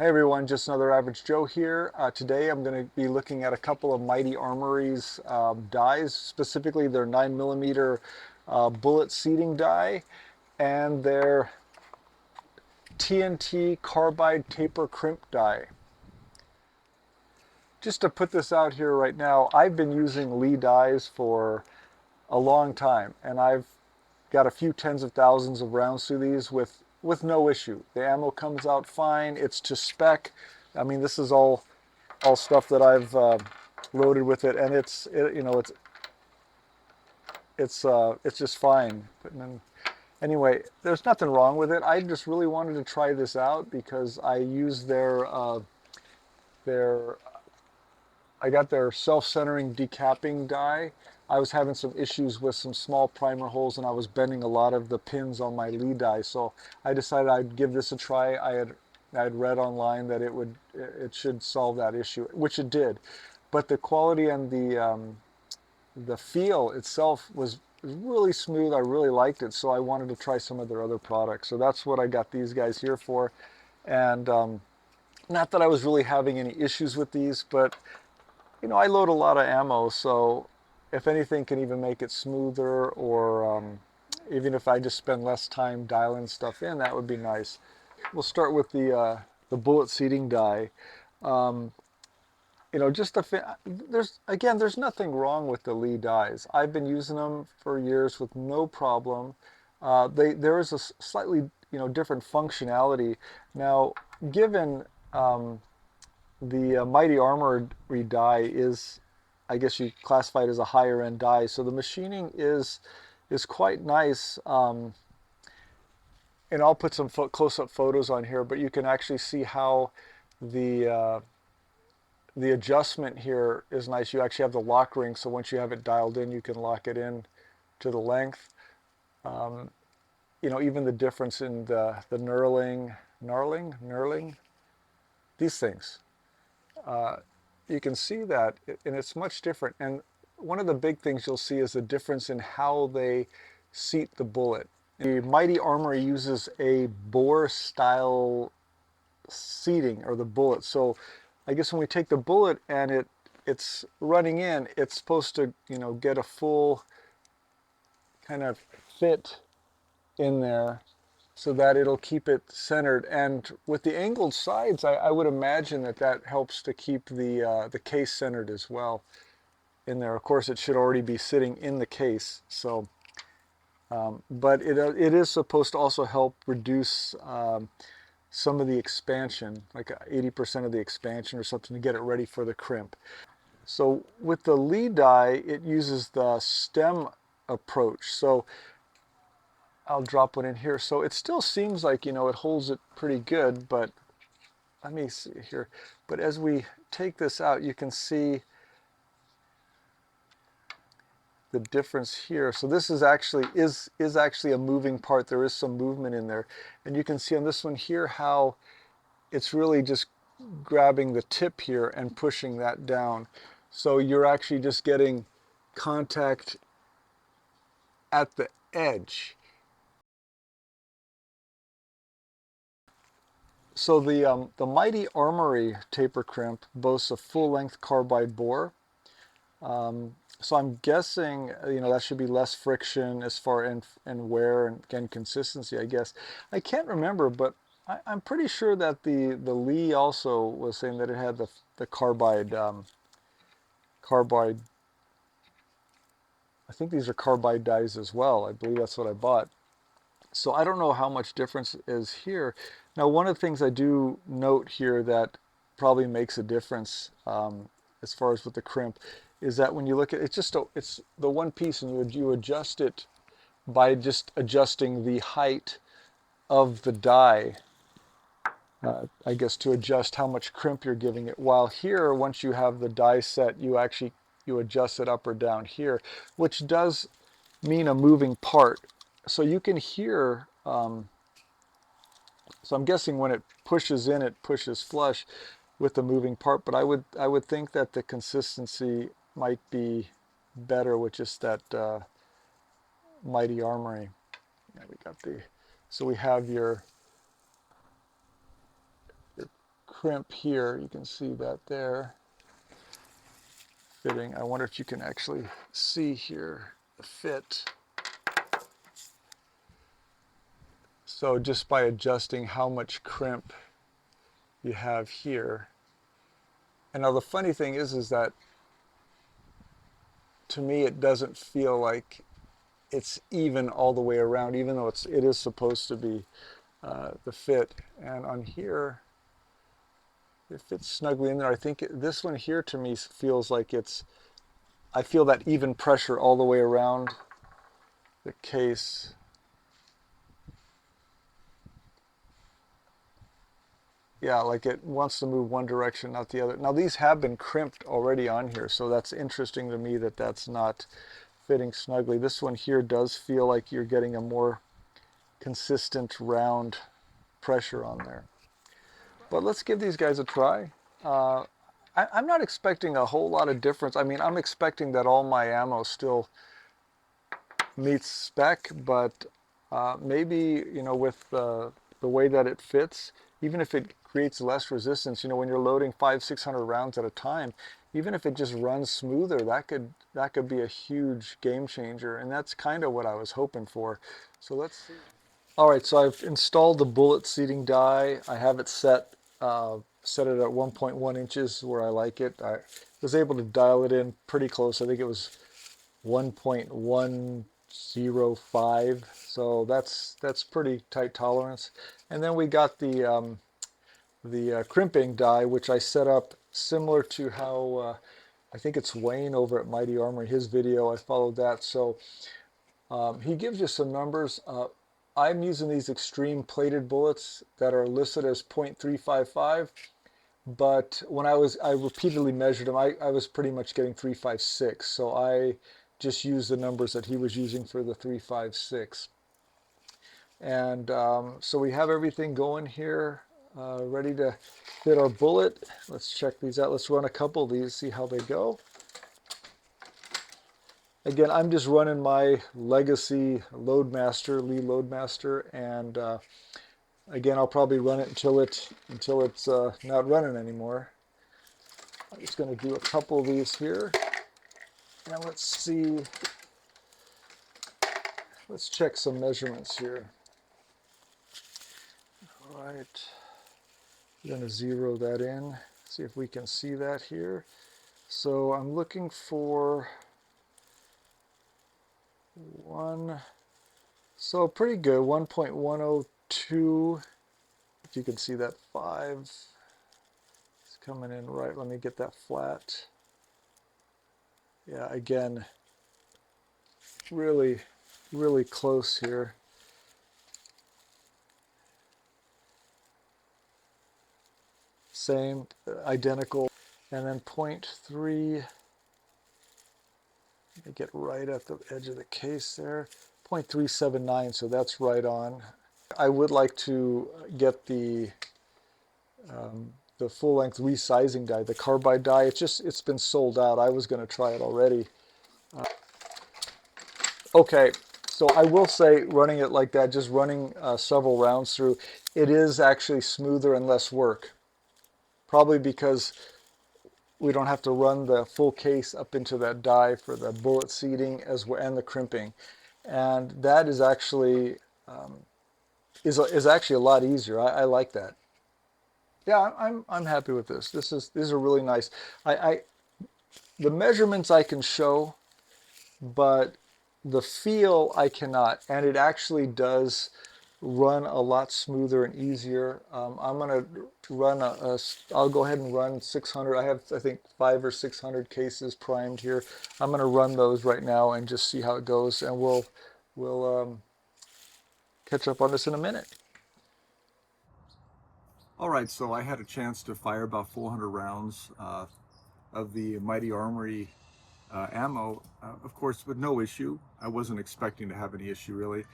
Hey everyone, just another Average Joe here. Today I'm going to be looking at a couple of Mighty Armory's dies, specifically their 9mm bullet seating die and their TNT carbide taper crimp die. Just to put this out here right now, I've been using Lee dies for a long time, and I've got a few tens of thousands of rounds through these with no issue. The ammo comes out fine. It's to spec. I mean, this is all stuff that I've loaded with it, and it's just fine. But then, anyway, there's nothing wrong with it. I just really wanted to try this out because I used their I got their self-centering decapping die. I was having some issues with some small primer holes, and I was bending a lot of the pins on my Lee die, so I decided I'd give this a try. I had read online that it should solve that issue, which it did. But the quality and the feel itself was really smooth. I really liked it, so I wanted to try some of their other products. So that's what I got these guys here for. And not that I was really having any issues with these, but I load a lot of ammo, so if anything can even make it smoother, or even if I just spend less time dialing stuff in, that would be nice. We'll start with the bullet seating die. Um, just there's nothing wrong with the Lee dies. I've been using them for years with no problem. There is a slightly different functionality now. Given the Mighty Armory die is, I guess you classify it as a higher end die, so the machining is quite nice. And I'll put some close-up photos on here, but you can actually see how the uh, the adjustment here is nice. You actually have the lock ring, so once you have it dialed in, you can lock it in to the length. Um, even the difference in the knurling, these things. Uh, you can see that, and it's much different. And one of the big things you'll see is the difference in how they seat the bullet. The Mighty Armory uses a bore style seating, or the bullet. So I guess when we take the bullet and it's running in, it's supposed to get a full kind of fit in there so that it'll keep it centered. And with the angled sides, I would imagine that helps to keep the case centered as well in there. Of course, it should already be sitting in the case. So, but it is supposed to also help reduce some of the expansion, like 80% of the expansion or something, to get it ready for the crimp. So with the Lee die, it uses the stem approach. So I'll drop one in here. So it still seems like, it holds it pretty good, but let me see here. But as we take this out, you can see the difference here. So this is actually a moving part. There is some movement in there. And you can see on this one here how it's really just grabbing the tip here and pushing that down. So you're actually just getting contact at the edge. So the Mighty Armory taper crimp boasts a full-length carbide bore. So I'm guessing that should be less friction as far and wear and again consistency, I guess. I can't remember, but I'm pretty sure that the Lee also was saying that it had the carbide. I think these are carbide dies as well. I believe that's what I bought. So I don't know how much difference is here. Now, one of the things I do note here that probably makes a difference as far as with the crimp is that when you look at it, it's the one piece, and you adjust it by just adjusting the height of the die, I guess, to adjust how much crimp you're giving it. While here, once you have the die set, you adjust it up or down here, which does mean a moving part. So you can hear, so I'm guessing when it pushes in, it pushes flush with the moving part, but I would think that the consistency might be better with just that Mighty Armory. Yeah, so we have your crimp here. You can see that there. Fitting. I wonder if you can actually see here the fit. So just by adjusting how much crimp you have here. And now the funny thing is that to me it doesn't feel like it's even all the way around, even though it is supposed to be the fit. And on here, it fits snugly in there. I think this one here to me feels like I feel that even pressure all the way around the case. Yeah, like it wants to move one direction, not the other. Now these have been crimped already on here, so that's interesting to me that that's not fitting snugly. This one here does feel like you're getting a more consistent round pressure on there. But let's give these guys a try. I'm not expecting a whole lot of difference. I mean, I'm expecting that all my ammo still meets spec, but maybe, you know, with the way that it fits, even if it creates less resistance, you know, when you're loading 500-600 rounds at a time, even if it just runs smoother, that could be a huge game changer, and that's kind of what I was hoping for. So let's see. All right, so I've installed the bullet seating die. I have it set it at 1.1 inches where I like it. I was able to dial it in pretty close. I think it was 1.105, so that's pretty tight tolerance. And then we got the crimping die, which I set up similar to how I think it's Wayne over at Mighty Armory, his video. I followed that. So he gives you some numbers. I'm using these extreme plated bullets that are listed as .355, but when I repeatedly measured them, I was pretty much getting 356. So I just used the numbers that he was using for the 356. And so we have everything going here, ready to fit our bullet. Let's check these out. Let's run a couple of these, see how they go. Again, I'm just running my legacy Loadmaster, Lee Loadmaster, and again, I'll probably run it until it's not running anymore. I'm just going to do a couple of these here, and let's see. Let's check some measurements here. All right, I'm going to zero that in. See if we can see that here. So I'm looking for so pretty good, 1.102. If you can see that 5, it's coming in right. Let me get that flat. Yeah, again, really, really close here. Same, identical. And then 0.3, let me get right at the edge of the case there. 0.379, so that's right on. I would like to get the full-length resizing die, the Carbide die. It's been sold out. I was going to try it already. Okay, so I will say, running it like that, just running several rounds through, it is actually smoother and less work. Probably because we don't have to run the full case up into that die for the bullet seating and the crimping, and that is actually is actually a lot easier. I like that. Yeah, I'm happy with this. These are really nice. The measurements I can show, but the feel I cannot, and it actually does run a lot smoother and easier. I'm gonna run I'll go ahead and run 600. I have, I think, 500 or 600 cases primed here. I'm gonna run those right now and just see how it goes, and we'll catch up on this in a minute. All right, so I had a chance to fire about 400 rounds of the Mighty Armory ammo, of course, with no issue. I wasn't expecting to have any issue, really.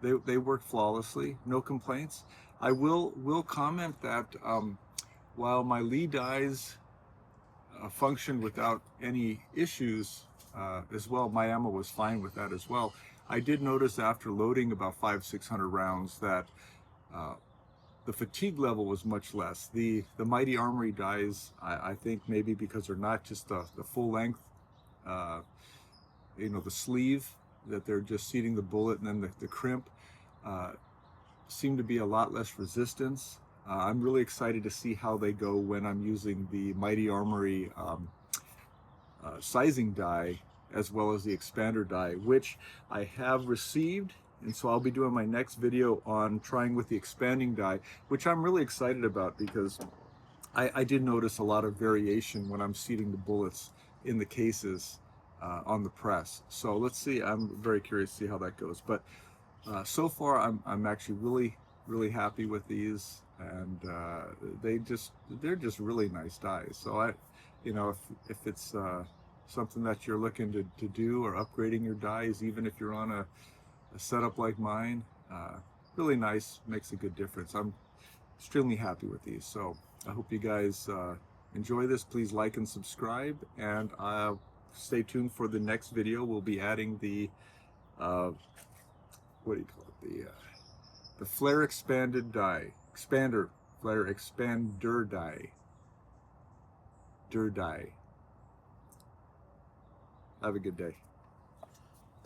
They work flawlessly, no complaints. I will comment that while my Lee dies functioned without any issues as well, my ammo was fine with that as well. I did notice after loading about 500-600 rounds that the fatigue level was much less. The Mighty Armory dies, I think maybe because they're not just the full length, you know, the sleeve, that they're just seating the bullet, and then the crimp seem to be a lot less resistance. I'm really excited to see how they go when I'm using the Mighty Armory sizing die, as well as the expander die, which I have received. And so I'll be doing my next video on trying with the expanding die, which I'm really excited about, because I did notice a lot of variation when I'm seating the bullets in the cases on the press. So let's see, I'm very curious to see how that goes. But so far I'm actually really happy with these, and they're just really nice dies. So you know, if it's something that you're looking to do, or upgrading your dies, even if you're on a setup like mine, really nice, makes a good difference. I'm extremely happy with these. So I hope you guys enjoy this. Please like and subscribe, and stay tuned for the next video. We'll be adding the what do you call it, the flare expanded die, flare expander die. Have a good day.